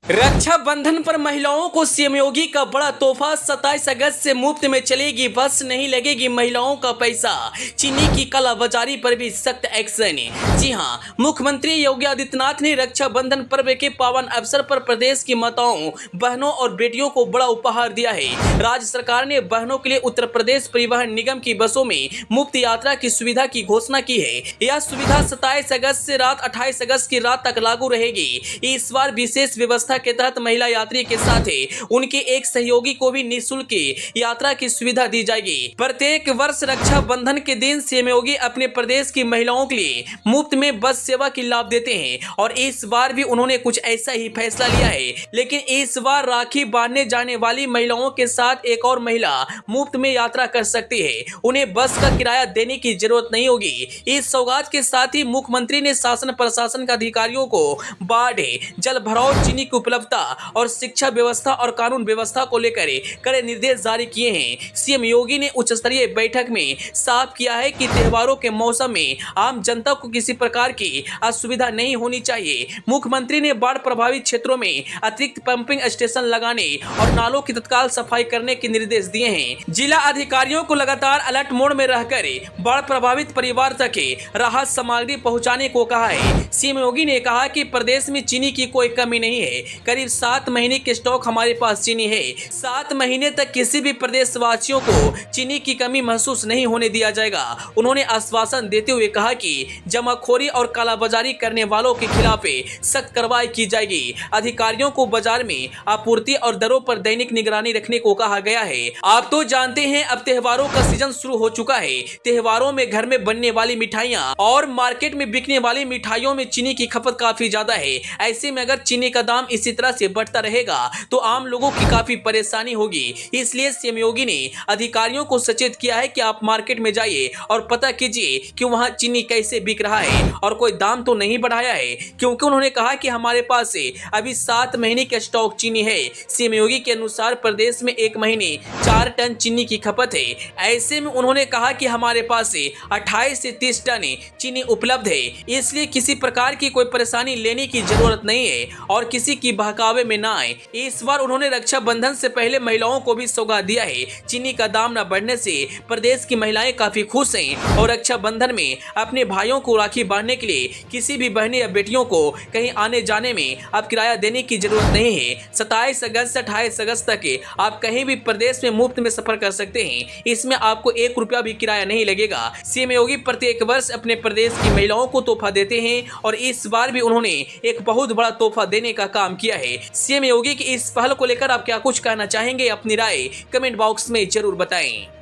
रक्षाबंधन पर महिलाओं को सीएम योगी का बड़ा तोहफा। 27 अगस्त से मुफ्त में चलेगी बस, नहीं लगेगी महिलाओं का पैसा। चीनी की कालाबाजारी पर भी सख्त एक्शन। जी हां, मुख्यमंत्री योगी आदित्यनाथ ने रक्षाबंधन पर्व के पावन अवसर पर प्रदेश की माताओं, बहनों और बेटियों को बड़ा उपहार दिया है। राज्य सरकार ने बहनों के लिए उत्तर प्रदेश परिवहन निगम की बसों में मुफ्त यात्रा की सुविधा की घोषणा की है। यह सुविधा 27 अगस्त से रात 28 अगस्त की रात तक लागू रहेगी। इस बार विशेष व्यवस्था के तहत महिला यात्री के साथ ही उनके एक सहयोगी को भी निःशुल्क यात्रा की सुविधा दी जाएगी। प्रत्येक वर्ष रक्षाबंधन के दिन सीएम योगी अपने प्रदेश की महिलाओं के लिए मुफ्त में बस सेवा की लाभ देते हैं और इस बार भी उन्होंने कुछ ऐसा ही फैसला लिया है। लेकिन इस बार राखी बांधने जाने वाली महिलाओं के साथ एक और महिला मुफ्त में यात्रा कर सकती है। उन्हें बस का किराया देने की जरूरत नहीं होगी। इस सौगात के साथ ही मुख्यमंत्री ने शासन प्रशासन के अधिकारियों को बाढ़, जल भराव, चीनी की उपलब्धता और शिक्षा व्यवस्था और कानून व्यवस्था को लेकर कड़े निर्देश जारी किए हैं। सीएम योगी ने उच्च स्तरीय बैठक में साफ किया है कि त्योहारों के मौसम में आम जनता को किसी प्रकार की असुविधा नहीं होनी चाहिए। मुख्यमंत्री ने बाढ़ प्रभावित क्षेत्रों में अतिरिक्त पंपिंग स्टेशन लगाने और नालों की तत्काल सफाई करने के निर्देश दिए हैं। जिला अधिकारियों को लगातार अलर्ट मोड में रहकर बाढ़ प्रभावित परिवार तक राहत सामग्री पहुंचाने को कहा है। सीएम योगी ने कहा कि प्रदेश में चीनी की कोई कमी नहीं है। करीब 7 महीने के स्टॉक हमारे पास चीनी है। 7 महीने तक किसी भी प्रदेशवासियों को चीनी की कमी महसूस नहीं होने दिया जाएगा। उन्होंने आश्वासन देते हुए कहा कि जमाखोरी और कालाबाजारी करने वालों के खिलाफ सख्त कार्रवाई की जाएगी। अधिकारियों को बाजार में आपूर्ति और दरों पर दैनिक निगरानी रखने को कहा गया है। आप तो जानते हैं अब त्योहारों का सीजन शुरू हो चुका है। त्योहारों में घर में बनने वाली मिठाइयाँ और मार्केट में बिकने वाली मिठाइयों में चीनी की खपत काफी ज्यादा है। ऐसे में अगर चीनी का दाम इसी तरह से बढ़ता रहेगा तो आम लोगों की काफी परेशानी होगी। इसलिए सीएम योगी ने अधिकारियों को सचेत किया है कि आप मार्केट में जाइए और पता कीजिए कि वहां चीनी कैसे बिक रहा है और कोई दाम तो नहीं बढ़ाया है, क्योंकि उन्होंने कहा कि हमारे पास अभी 7 महीने का स्टॉक चीनी है। सीएम योगी के अनुसार प्रदेश में 1 महीने 4 टन चीनी की खपत है। ऐसे में उन्होंने कहा कि हमारे पास 28 से 30 टन चीनी उपलब्ध है, इसलिए किसी प्रकार की कोई परेशानी लेने की जरूरत नहीं है और किसी की बहकावे में ना आए। इस बार उन्होंने रक्षाबंधन से पहले महिलाओं को भी सौगात दिया है। चीनी का दाम न बढ़ने से प्रदेश की महिलाएं काफी खुश हैं और रक्षाबंधन में अपने भाइयों को राखी बांधने के लिए किसी भी बहने या बेटियों को कहीं आने जाने में अब किराया देने की जरूरत नहीं है। 27 अगस्त से 28 अगस्त तक आप कहीं भी प्रदेश में मुफ्त में सफर कर सकते हैं। इसमें आपको 1 रुपया भी किराया नहीं लगेगा। सीएम योगी प्रत्येक वर्ष अपने प्रदेश की महिलाओं को तोहफा देते हैं और इस बार भी उन्होंने एक बहुत बड़ा तोहफा देने का काम किया है। सीएम योगी की इस पहल को लेकर आप क्या कुछ कहना चाहेंगे? अपनी राय कमेंट बॉक्स में जरूर बताएं।